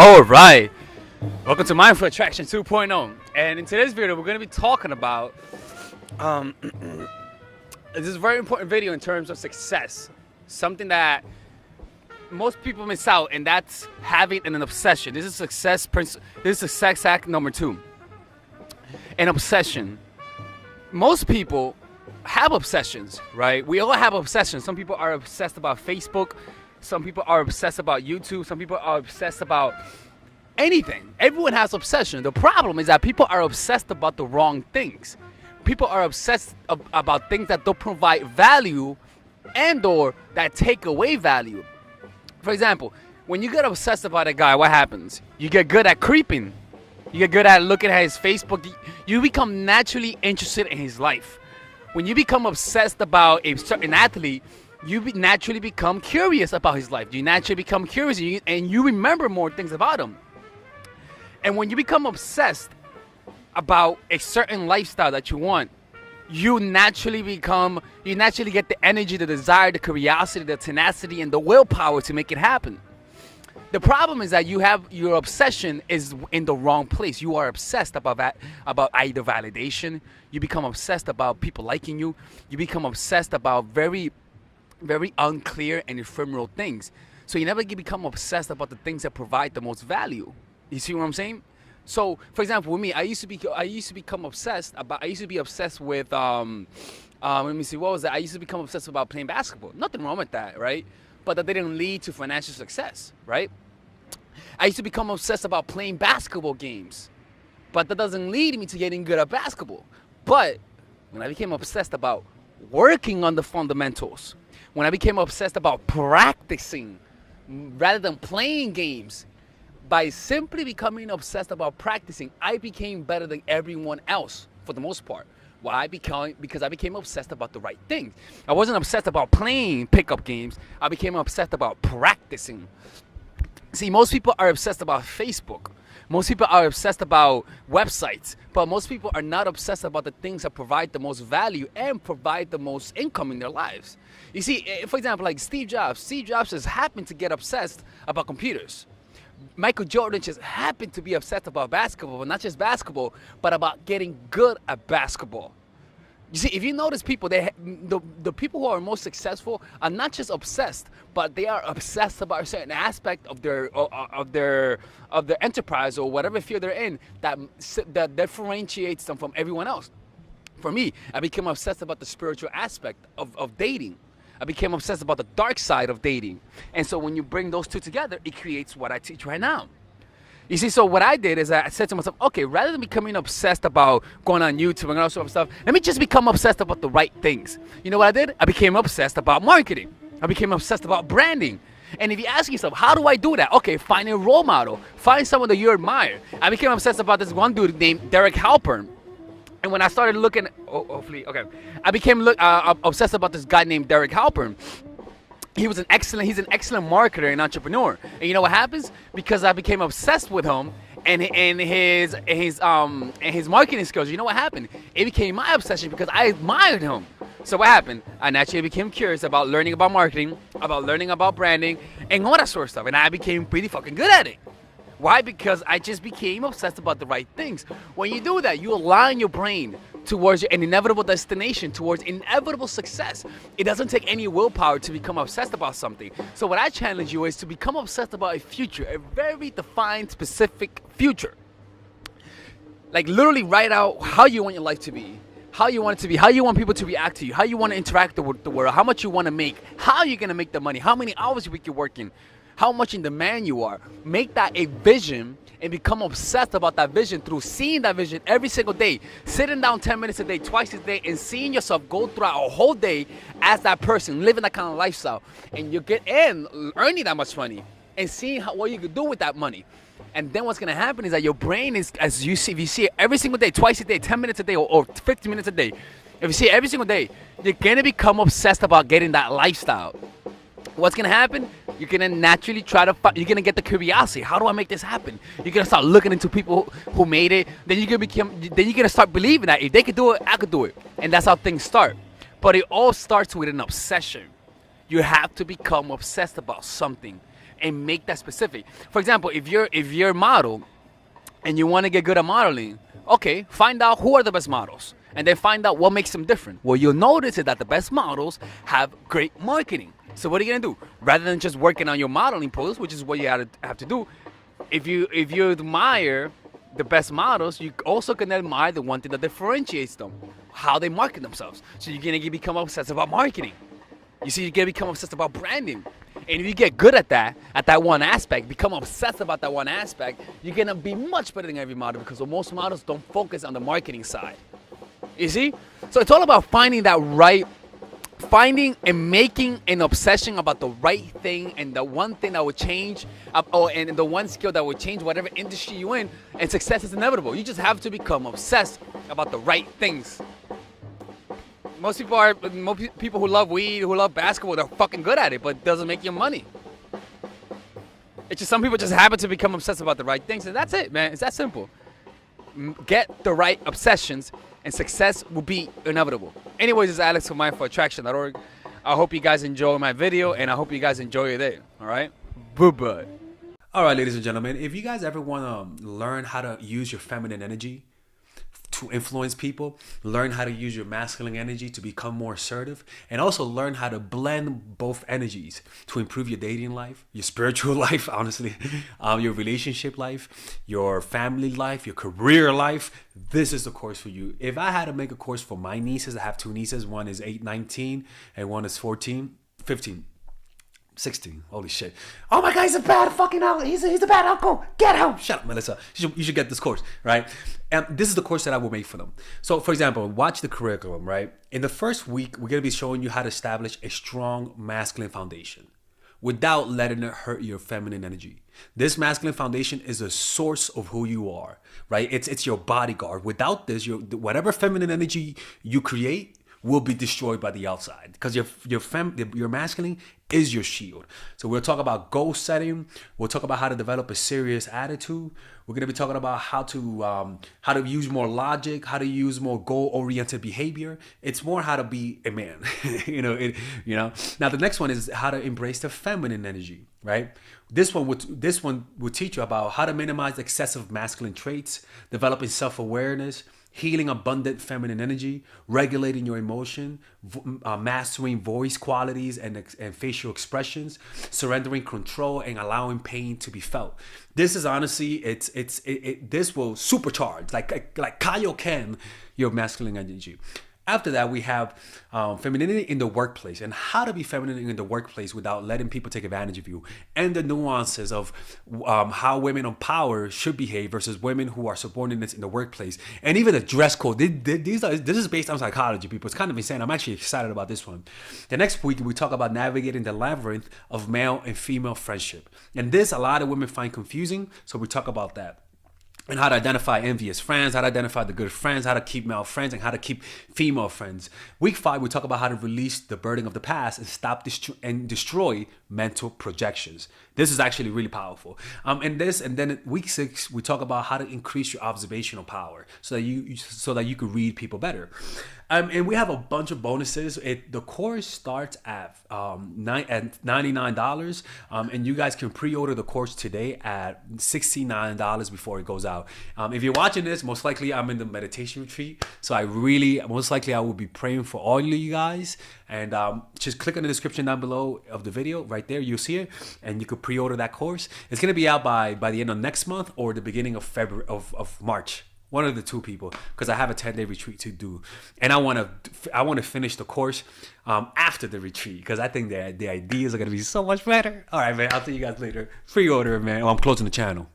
All right, welcome to Mindful Attraction 2.0. And in today's video, we're going to be talking about um, this is a very important video in terms of success. Something that most people miss out, and that's having an obsession. This is This is success hack number 2. An obsession. Most people have obsessions, right? We all have obsessions. Some people are obsessed about Facebook. Some people are obsessed about YouTube. Some people are obsessed about anything. Everyone has obsession. The problem is that people are obsessed about the wrong things. People are obsessed about things that don't provide value and or that take away value. For example, when you get obsessed about a guy, what happens? You get good at creeping. You get good at looking at his Facebook. You become naturally interested in his life. When you become obsessed about a certain athlete, you naturally become curious about his life. You naturally become curious, and you remember more things about him. And when you become obsessed about a certain lifestyle that you want, you naturally get the energy, the desire, the curiosity, the tenacity, and the willpower to make it happen. The problem is that your obsession is in the wrong place. You are obsessed about either validation. You become obsessed about people liking you. You become obsessed about very, very unclear and ephemeral things. So you never become obsessed about the things that provide the most value. You see what I'm saying? So, for example, with me, I used to be obsessed with let me see, what was that? I used to become obsessed about playing basketball. Nothing wrong with that, right? But that didn't lead to financial success, right? I used to become obsessed about playing basketball games, but that doesn't lead me to getting good at basketball. But when I became obsessed about working on the fundamentals, when I became obsessed about practicing rather than playing games, by simply becoming obsessed about practicing, I became better than everyone else for the most part. Why? Because I became obsessed about the right things. I wasn't obsessed about playing pickup games. I became obsessed about practicing. See, most people are obsessed about Facebook. Most people are obsessed about websites. But most people are not obsessed about the things that provide the most value and provide the most income in their lives. You see, for example, like Steve Jobs. Steve Jobs just happened to get obsessed about computers. Michael Jordan just happened to be obsessed about basketball, but not just basketball, but about getting good at basketball. You see, if you notice people, the people who are most successful are not just obsessed, but they are obsessed about a certain aspect of their enterprise or whatever field they're in that differentiates them from everyone else. For me, I became obsessed about the spiritual aspect of dating. I became obsessed about the dark side of dating. And so when you bring those two together, it creates what I teach right now. You see, so what I did is I said to myself, okay, rather than becoming obsessed about going on YouTube and all sorts of stuff, let me just become obsessed about the right things. You know what I did? I became obsessed about marketing. I became obsessed about branding. And if you ask yourself, how do I do that? Okay, find a role model. Find someone that you admire. I became obsessed about this one dude named Derek Halpern. And when I started looking, I became obsessed about this guy named Derek Halpern. He's an excellent marketer and entrepreneur. And you know what happens? Because I became obsessed with him and his marketing skills. You know what happened? It became my obsession because I admired him. So what happened? I naturally became curious about learning about marketing, about learning about branding, and all that sort of stuff. And I became pretty fucking good at it. Why? Because I just became obsessed about the right things. When you do that, you align your brain towards an inevitable destination, towards inevitable success. It doesn't take any willpower to become obsessed about something. So what I challenge you is to become obsessed about a future, a very defined, specific future. Like literally write out how you want your life to be, how you want it to be, how you want people to react to you, how you want to interact with the world, how much you want to make, how you're going to make the money, how many hours a week you're working, how much in demand you are. Make that a vision and become obsessed about that vision through seeing that vision every single day. Sitting down 10 minutes a day, twice a day, and seeing yourself go throughout a whole day as that person, living that kind of lifestyle. And you get in earning that much money and seeing what you could do with that money. And then what's going to happen is that your brain is, if you see it every single day, twice a day, 10 minutes a day, or 50 minutes a day, if you see it every single day, you're going to become obsessed about getting that lifestyle. What's going to happen? You're going to naturally you're going to get the curiosity. How do I make this happen? You're going to start looking into people who made it. Then you're going to start believing that if they could do it, I could do it. And that's how things start. But it all starts with an obsession. You have to become obsessed about something. and make that specific. For example, if you're a model and you want to get good at modeling, okay, find out who are the best models and then find out what makes them different. What you'll notice is that the best models have great marketing. So what are you gonna do? Rather than just working on your modeling pose, which is what you have to do, if you admire the best models, you also can admire the one thing that differentiates them, how they market themselves. So you're gonna become obsessed about marketing. You see, you're gonna become obsessed about branding. And if you get good at that one aspect, become obsessed about that one aspect, you're gonna be much better than every model, because most models don't focus on the marketing side. You see? So it's all about finding and making an obsession about the right thing and the one thing that would change, and the one skill that would change whatever industry you're in, and success is inevitable. You just have to become obsessed about the right things. Most people who love weed, who love basketball, they're fucking good at it, but it doesn't make you money. It's just some people just happen to become obsessed about the right things, and that's it, man. It's that simple. Get the right obsessions, and success will be inevitable. Anyways, this is Alex from mindforattraction.org. I hope you guys enjoy my video, and I hope you guys enjoy your day. All right? Bye-bye. All right, ladies and gentlemen, if you guys ever want to learn how to use your feminine energy to influence people, learn how to use your masculine energy to become more assertive, and also learn how to blend both energies to improve your dating life, your spiritual life, honestly, your relationship life, your family life, your career life, this is the course for you. If I had to make a course for my nieces, I have two nieces, one is 19 and one is 15. 16. Holy shit. Oh my God, he's a bad fucking uncle. He's a bad uncle. Get him. Shut up, Melissa. You should get this course, right? And this is the course that I will make for them. So, for example, watch the curriculum, right? In the first week, we're going to be showing you how to establish a strong masculine foundation without letting it hurt your feminine energy. This masculine foundation is a source of who you are, right? It's your bodyguard. Without this, whatever feminine energy you create will be destroyed by the outside, because your masculine is your shield. So we'll talk about goal setting. We'll talk about how to develop a serious attitude. We're going to be talking about how to use more logic, how to use more goal-oriented behavior. It's more how to be a man. Now the next one is how to embrace the feminine energy, right? This one will teach you about how to minimize excessive masculine traits, developing self-awareness, healing abundant feminine energy, regulating your emotion, mastering voice qualities and facial expressions, surrendering control, and allowing pain to be felt. This is honestly, this will supercharge, like Kaioken, your masculine energy. After that, we have femininity in the workplace, and how to be feminine in the workplace without letting people take advantage of you, and the nuances of how women of power should behave versus women who are subordinates in the workplace, and even the dress code. This is based on psychology, people. It's kind of insane. I'm actually excited about this one. The next week, we talk about navigating the labyrinth of male and female friendship, and this a lot of women find confusing, so we talk about that. And how to identify envious friends, how to identify the good friends, how to keep male friends, and how to keep female friends. Week 5, we talk about how to release the burden of the past and stop and destroy mental projections. This is actually really powerful. And then week 6, we talk about how to increase your observational power so that you can read people better. And we have a bunch of bonuses. The course starts at $99, and you guys can pre-order the course today at $69 before it goes out. If you're watching this, most likely I'm in the meditation retreat, so most likely I will be praying for all of you guys. And just click on the description down below of the video. Right there, you'll see it, and you can pre-order that course. It's gonna be out by the end of next month or the beginning of February of March. One of the two, people, because I have a 10-day retreat to do, and I want to finish the course after the retreat, because I think the ideas are gonna be so much better. All right, man. I'll see you guys later. Pre-order, man. Oh, I'm closing the channel.